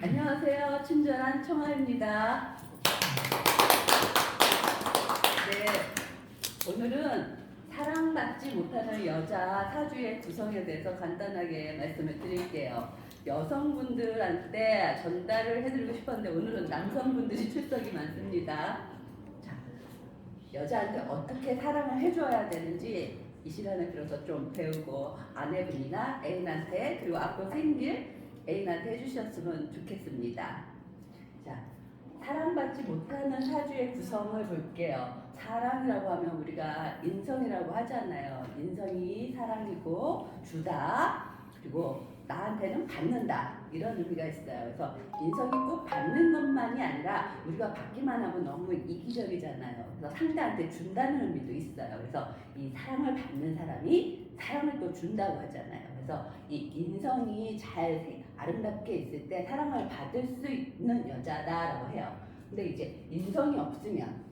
안녕하세요. 친절한 청아입니다. 네, 오늘은 사랑받지 못하는 여자 사주의 구성에 대해서 간단하게 말씀을 드릴게요. 여성분들한테 전달을 해드리고 싶었는데 오늘은 남성분들이 출석이 많습니다. 자, 여자한테 어떻게 사랑을 해줘야 되는지 이 시간을 빌어서 좀 배우고 아내분이나 애인한테 그리고 앞으로 생길 애인한테 해주셨으면 좋겠습니다. 자, 사랑받지 못하는 사주의 구성을 볼게요. 사랑이라고 하면 우리가 인성이라고 하잖아요. 인성이 사랑이고 주다, 그리고 나한테는 받는다, 이런 의미가 있어요. 그래서 인성이 꼭 받는 것만이 아니라 우리가 받기만 하면 너무 이기적이잖아요. 그래서 상대한테 준다는 의미도 있어요. 그래서 이 사랑을 받는 사람이 사랑을 또 준다고 하잖아요. 그래서 이 인성이 잘 아름답게 있을 때 사랑을 받을 수 있는 여자다라고 해요. 근데 이제 인성이 없으면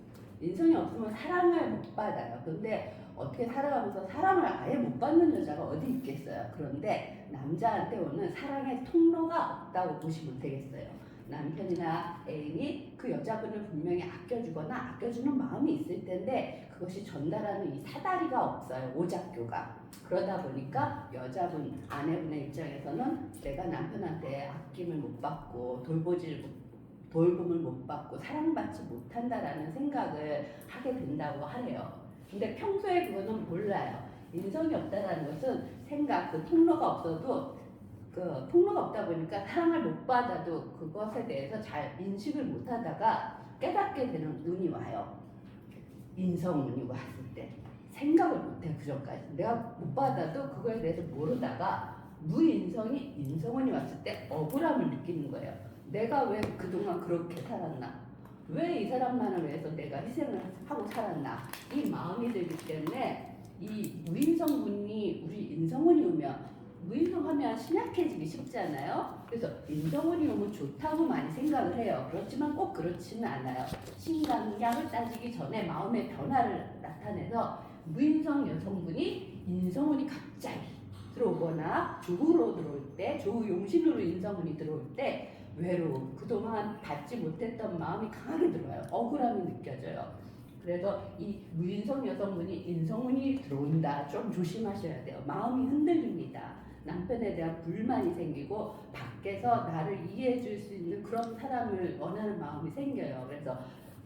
사랑을 못 받아요. 근데 어떻게 살아가면서 사랑을 아예 못 받는 여자가 어디 있겠어요. 그런데 남자한테 오는 사랑의 통로가 없다고 보시면 되겠어요. 남편이나 애인이 그 여자분을 분명히 아껴주거나 아껴주는 마음이 있을 텐데 그것이 전달하는 이 사다리가 없어요. 오작교가. 그러다 보니까 여자분, 아내분의 입장에서는 내가 남편한테 아낌을 못 받고 돌봄을 못 받고 사랑받지 못한다라는 생각을 하게 된다고 하래요. 근데 평소에 그거는 몰라요. 인성이 없다라는 것은 생각, 그 통로가 없어도 그 통로가 없다 보니까 사랑을 못 받아도 그것에 대해서 잘 인식을 못 하다가 깨닫게 되는 운이 와요. 인성운이 왔을 때 생각을 못해. 그 전까지 내가 못 받아도 그거에 대해서 모르다가 무인성이 인성운이 왔을 때 억울함을 느끼는 거예요. 내가 왜 그동안 그렇게 살았나? 왜 이 사람만을 위해서 내가 희생을 하고 살았나? 이 마음이 들기 때문에 이 무인성분이 우리 인성운이 오면, 무인성하면 신약해지기 쉽잖아요. 그래서 인성운이 오면 좋다고 많이 생각을 해요. 그렇지만 꼭 그렇지는 않아요. 신강약을 따지기 전에 마음의 변화를 나타내서 무인성 여성분이 인성운이 갑자기 들어오거나 조후로 들어올 때, 조후 용신으로 인성운이 들어올 때 외로움, 그동안 받지 못했던 마음이 강하게 들어와요. 억울함이 느껴져요. 그래서 이 무인성 여성분이 인성운이 들어온다. 좀 조심하셔야 돼요. 마음이 흔들립니다. 남편에 대한 불만이 생기고 밖에서 나를 이해해 줄 수 있는 그런 사람을 원하는 마음이 생겨요. 그래서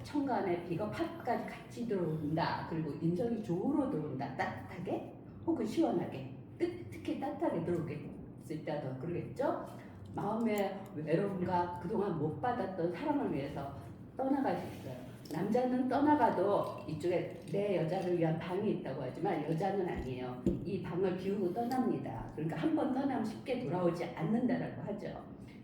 천간에 비겁합까지 같이 들어온다. 그리고 인성이 조후로 들어온다. 따뜻하게 혹은 시원하게, 특히 따뜻하게 들어오겠을 때 더 그러겠죠. 마음의 외로움과 그동안 못 받았던 사랑을 위해서 떠나갈 수 있어요. 남자는 떠나가도 이쪽에 내 여자를 위한 방이 있다고 하지만 여자는 아니에요. 이 방을 비우고 떠납니다. 그러니까 한 번 떠나면 쉽게 돌아오지 않는다라고 하죠.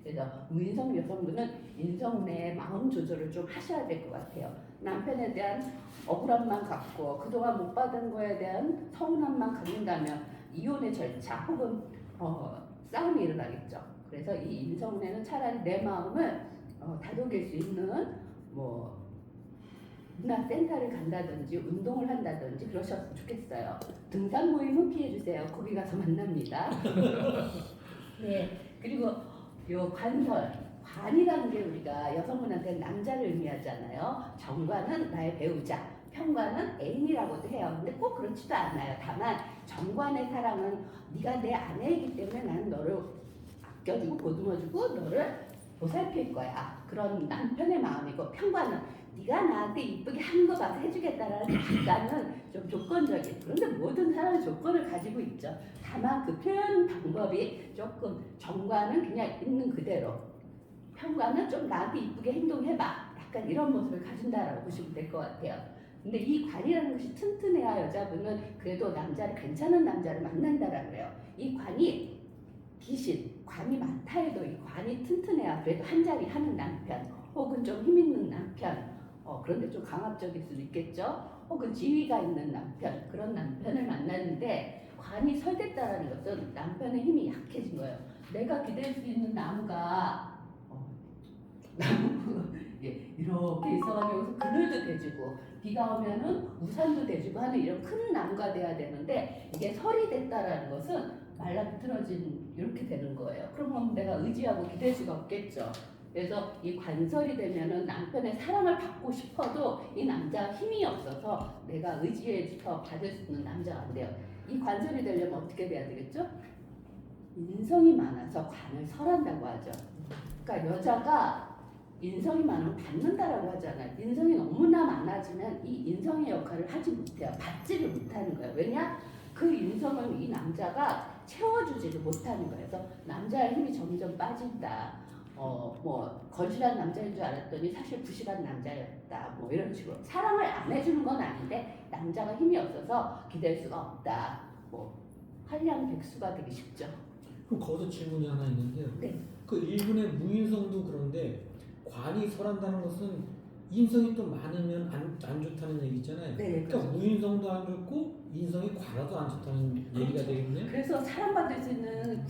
그래서 무인성 여성분은 인성 내에 마음 조절을 좀 하셔야 될 것 같아요. 남편에 대한 억울함만 갖고 그동안 못 받은 거에 대한 서운함만 갖는다면 이혼의 절차 혹은 싸움이 일어나겠죠. 그래서 이 인성내는 차라리 내 마음을 다독일 수 있는 문화센터를 간다든지 운동을 한다든지 그러셨으면 좋겠어요. 등산 모임은 피해주세요. 거기 가서 만납니다. 네, 그리고 요 관이라는 게 우리가 여성분한테 남자를 의미하잖아요. 정관은 나의 배우자, 편관은 애인이라고도 해요. 근데 꼭 그렇지도 않아요. 다만 정관의 사랑은 네가 내 아내이기 때문에 나는 너를 아껴주고 보듬어주고 너를 보살필 거야. 그런 남편의 마음이고, 편관은 네가 나한테 이쁘게 한 거 봐서 해주겠다라는 기간은 좀 조건적인. 그런데 모든 사람은 조건을 가지고 있죠. 다만 그 표현 방법이 조금, 정관은 그냥 있는 그대로, 편관은 좀 나한테 이쁘게 행동해봐, 약간 이런 모습을 가진다라고 보시면 될 것 같아요. 근데 이 관이라는 것이 튼튼해야 여자분은 그래도 괜찮은 남자를 만난다라고 그래요. 이 관이 관이 많다 해도 이 관이 튼튼해야 그래도 한 자리 하는 남편, 혹은 좀 힘 있는 남편, 그런데 좀 강압적일 수도 있겠죠. 혹은 지위가 있는 남편, 그런 남편을 만나는데 관이 설됐다라는 것은 남편의 힘이 약해진 거예요. 내가 기댈 수 있는 나무가 이렇게 있어가지고 그늘도 대주고 비가 오면은 우산도 대주고 하는 이런 큰 나무가 돼야 되는데 이게 설이 됐다라는 것은 말라 비틀어진 이렇게 되는 거예요. 그러면 내가 의지하고 기댈 수가 없겠죠. 그래서 이 관설이 되면은 남편의 사랑을 받고 싶어도 이 남자가 힘이 없어서 내가 의지해서 받을 수 있는 남자가 안 돼요. 이 관설이 되려면 어떻게 돼야 되겠죠? 인성이 많아서 관을 설한다고 하죠. 그러니까 여자가 인성이 많으면 받는다라고 하잖아요. 인성이 너무나 많아지면 이 인성의 역할을 하지 못해요. 받지를 못하는 거예요. 왜냐? 그 인성을 이 남자가 채워주지를 못하는 거예요. 그래서 남자의 힘이 점점 빠진다. 뭐 건실한 남자인 줄 알았더니 사실 부실한 남자였다. 뭐 이런 식으로 사랑을 안 해주는 건 아닌데 남자가 힘이 없어서 기댈 수가 없다. 뭐 한량백수가 되기 쉽죠. 그럼 거기서 질문이 하나 있는데요. 네. 그 일본의 무인성도 그런데 관이 설한다는 것은 인성이 또 많으면 안 좋다는 얘기잖아요. 네, 그러니까 무인성도 안 좋고 인성이 과라도 안 좋다는 얘기가 되겠네요. 그래서 사랑받을 수 있는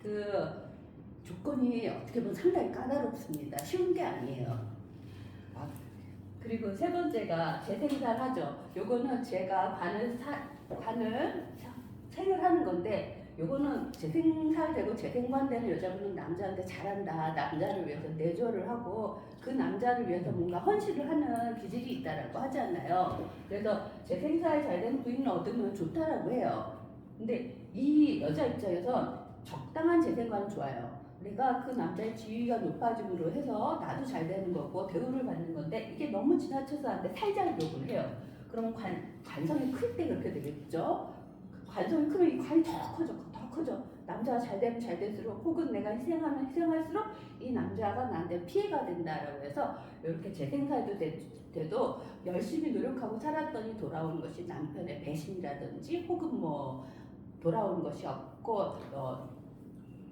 그 조건이 어떻게 보면 상당히 까다롭습니다. 쉬운 게 아니에요. 그리고 세 번째가 재생산 하죠. 요거는 제가 관을 생을 건데 요거는 재생살되고 재생관되는 여자분은 남자한테 잘한다. 남자를 위해서 내조를 하고 그 남자를 위해서 뭔가 헌신을 하는 기질이 있다라고 하잖아요. 그래서 재생살 잘 된 부인을 얻으면 좋다라고 해요. 근데 이 여자 입장에서 적당한 재생관은 좋아요. 내가 그 남자의 지위가 높아짐으로 해서 나도 잘 되는 거고 대우를 받는 건데 이게 너무 지나쳐서 안 돼. 살짝 욕을 해요. 그러면 관성이 클 때 그렇게 되겠죠. 관성이 크면 이 관이 더 커져. 남자가 잘 되면 잘 될수록 혹은 내가 희생하면 희생할수록 이 남자가 나한테 피해가 된다라고 해서 이렇게 재생살도 돼도 열심히 노력하고 살았더니 돌아오는 것이 남편의 배신이라든지 혹은 뭐 돌아오는 것이 없고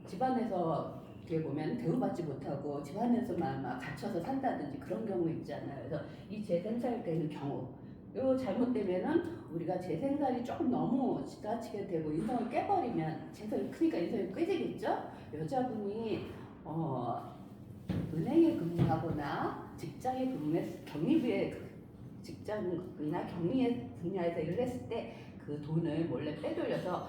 집안에서 어떻게 보면 대우받지 못하고 집안에서만 막 갇혀서 산다든지 그런 경우 있잖아요. 그래서 이 재생살 되는 경우 요 잘못되면은 우리가 재생살이 조금 너무 지나치게 되고 인성을 깨버리면 재성이 크니까 인성이 깨지겠죠. 여자분이 은행에 근무하거나 직장에 근무했 경리부에 직장이나 경리의 분야에서 일을 했을 때 그 돈을 몰래 빼돌려서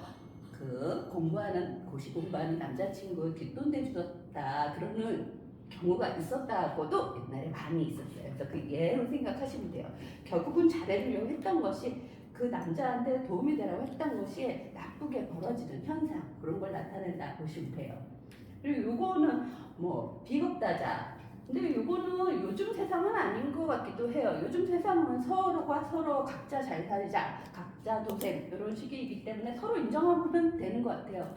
그 공부하는 남자친구 뒷돈 대주었다 그러는 경우가 있었다고도 옛날에 많이 있었어요. 그래서 그 예로 생각하시면 돼요. 결국은 잘해주려고 했던 것이 그 남자한테 도움이 되라고 했던 것이 나쁘게 벌어지는 현상 그런 걸 나타낸다 보시면 돼요. 그리고 요거는 뭐 비겁다자. 근데 요거는 요즘 세상은 아닌 것 같기도 해요. 요즘 세상은 서로가 서로 각자 잘 살자, 각자 도생 이런 식이기 때문에 서로 인정하면 되는 것 같아요.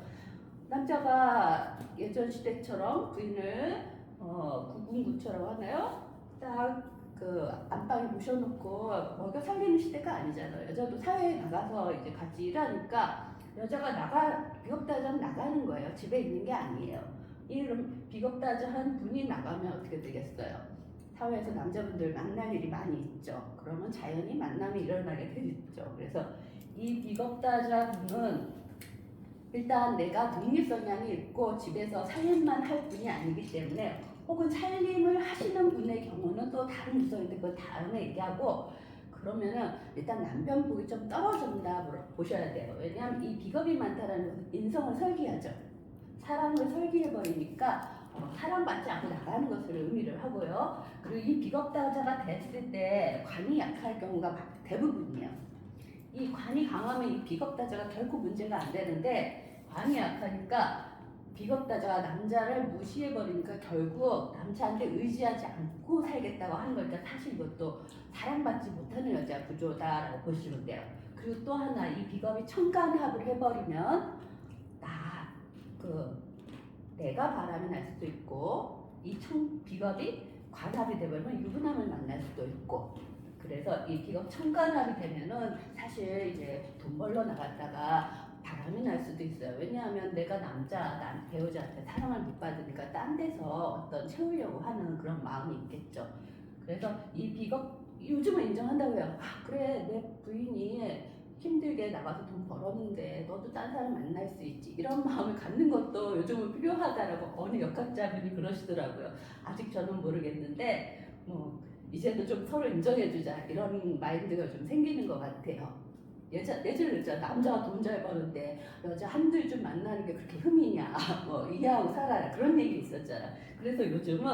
남자가 예전 시대처럼 부인을 구군구처럼 하나요? 딱 그 안방에 모셔놓고 먹여 살리는 시대가 아니잖아요. 여자도 사회에 나가서 이제 같이 일하니까 여자가 비겁다자는 나가는 거예요. 집에 있는 게 아니에요. 이런 비겁다자한 분이 나가면 어떻게 되겠어요? 사회에서 남자분들 만날 일이 많이 있죠. 그러면 자연히 만남이 일어나게 되겠죠. 그래서 이 비겁다자분은 일단 내가 독립 성향이 있고 집에서 살림만 할 분이 아니기 때문에 혹은 살림을 하시는 분의 경우는 또 다른 구성인데 그걸 다음에 얘기하고 그러면은 일단 남편복이 좀 떨어진다 보셔야 돼요. 왜냐하면 이 비겁이 많다라는 것은 인성을 설계하죠. 사랑을 설계해버리니까 사랑받지 않고 나가는 것을 의미를 하고요. 그리고 이 비겁다자가 됐을 때 관이 약할 경우가 대부분이에요. 이 관이 강하면 이 비겁다자가 결코 문제가 안 되는데 관이 약하니까 비겁다자가 남자를 무시해버리니까 결국 남자한테 의지하지 않고 살겠다고 하는 거니까 사실 이것도 사랑받지 못하는 여자 구조다라고 보시면 돼요. 그리고 또 하나 이 비겁이 청간합을 해버리면 내가 바람이 날 수도 있고 이 비겁이 관합이 되면 유부남을 만날 수도 있고 그래서 이 비겁 청간합이 되면은 사실 이제 돈 벌러 나갔다가 바람이 날 수도 있어요. 왜냐하면 내가 난 배우자한테 사랑을 못 받으니까 딴 데서 어떤 채우려고 하는 그런 마음이 있겠죠. 그래서 이 비겁 요즘은 인정한다고 해요. 그래 내 부인이 힘들게 나가서 돈 벌었는데 너도 딴 사람 만날 수 있지 이런 마음을 갖는 것도 요즘은 필요하다라고 어느 역학자분이 그러시더라고요. 아직 저는 모르겠는데 뭐 이제는 좀 서로 인정해주자 이런 마인드가 좀 생기는 것 같아요. 예전에 그랬잖아. 남자가 돈 잘 버는데 여자 한둘 좀 만나는 게 그렇게 흠이냐. 뭐 이해하고 살아라. 그런 얘기 있었잖아. 그래서 요즘은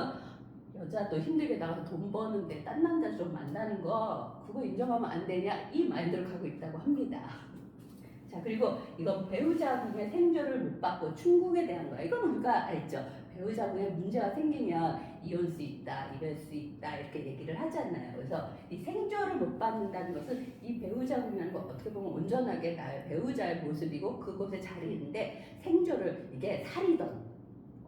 여자도 힘들게 나가서 돈 버는데 딴 남자 좀 만나는 거 그거 인정하면 안 되냐. 이 마인드를 갖고 있다고 합니다. 자, 그리고 이건 배우자궁의 생존을 못 받고 충국에 대한 거야. 이건 우리가 알죠. 배우자궁에 문제가 생기면 이혼 수 있다, 이럴 수 있다 이렇게 얘기를 하잖아요. 그래서 이 생존을 못 받는다는 것은 이 배우자궁이라는 거 어떻게 보면 온전하게 나의 배우자의 모습이고 그곳에 자리인데 생존을 이게 살이던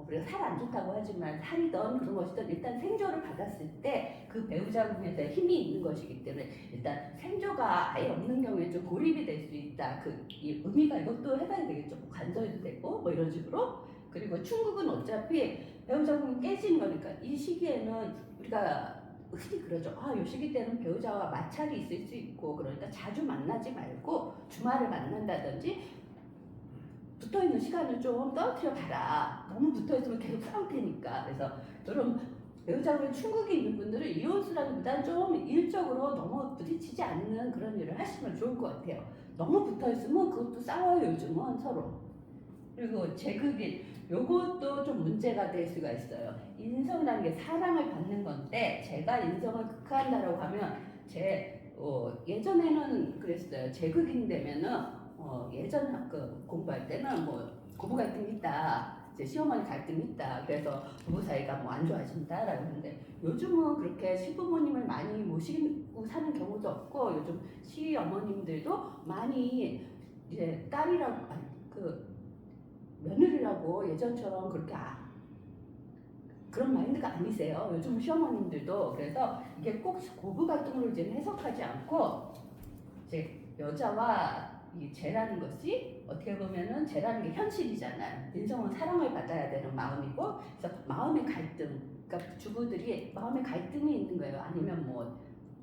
우리가 살 안 좋다고 하지만 살이던 그런 것이든 일단 생존을 받았을 때 그 배우자궁에 대한 힘이 있는 것이기 때문에 일단 생존가 아예 없는 경우에 좀 고립이 될 수 있다. 이 의미가 이것도 해봐야 되겠죠. 뭐 관절도 되고 뭐 이런 식으로. 그리고 충국은 어차피 배우자궁이 깨지는 거니까 이 시기에는 우리가 흔히 그러죠. 아, 이 시기 때는 배우자와 마찰이 있을 수 있고 그러니까 자주 만나지 말고 주말을 만난다든지 붙어있는 시간을 좀 떨어뜨려 봐라. 너무 붙어있으면 계속 싸울 테니까. 그래서 여러분 배우자궁에 충국이 있는 분들은 이혼수라기보다는 좀 일적으로 너무 부딪히지 않는 그런 일을 하시면 좋을 것 같아요. 너무 붙어있으면 그것도 싸워요. 요즘은 서로. 그리고 제극인 요것도 좀 문제가 될 수가 있어요. 인성이라는 게 사랑을 받는 건데 제가 인성을 극화한다라고 하면 예전에는 그랬어요. 제극인 되면은 예전 공부할 때는 뭐 고부 갈등이 있다. 이제 시어머니 갈등이 있다. 그래서 부부 사이가 뭐 안 좋아진다라고 하는데 요즘은 그렇게 시부모님을 많이 모시고 사는 경우도 없고 요즘 시어머님들도 많이 이제 딸이라고 며느리라고 예전처럼 그렇게 그런 마인드가 아니세요. 요즘 시어머님들도. 그래서 이게 꼭 고부 갈등으로 이제는 해석하지 않고 이제 여자와 이 죄라는 것이 어떻게 보면은 죄라는 게 현실이잖아요. 인성은 사랑을 받아야 되는 마음이고, 그래서 마음의 갈등, 그러니까 주부들이 마음의 갈등이 있는 거예요. 아니면 뭐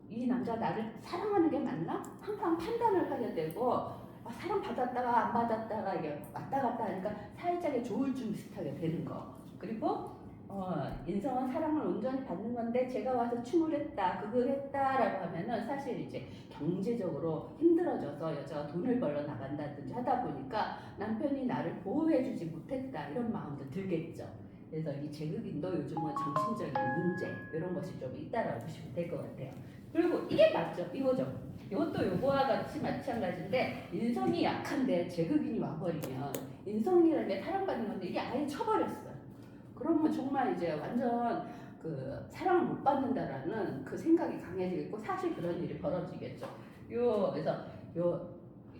이 남자 나를 사랑하는 게 맞나? 항상 판단을 하게 되고 사랑 받았다가 안 받았다가 이게 왔다 갔다 하니까 살짝의 조울증 비슷하게 되는 거. 그리고 인성은 사랑을 온전히 받는 건데 제가 와서 춤을 했다, 그걸 했다라고 하면은 사실 이제 경제적으로 힘들어져서 여자가 돈을 벌러 나간다든지 하다 보니까 남편이 나를 보호해주지 못했다 이런 마음도 들겠죠. 그래서 이 제극인도 요즘은 정신적인 문제 이런 것이 좀 있다라고 보시면 될 것 같아요. 그리고 이게 맞죠, 이거죠. 이것도 요거와 같이 마찬가지인데 인성이 약한데 제극인이 와버리면 인성이라는 게 사랑받는 건데 이게 아예 쳐버렸어요. 그러면 정말 이제 완전 사랑을 못 받는다라는 그 생각이 강해지겠고 사실 그런 일이 벌어지겠죠. 그래서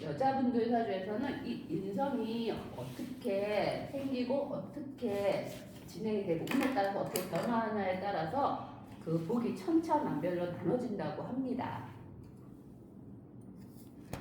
여자분들 사주에서는 이 인성이 어떻게 생기고 어떻게 진행이 되고 운에 따라서 어떻게 변화하냐에 따라서 그 복이 천차만별로 나눠진다고 합니다.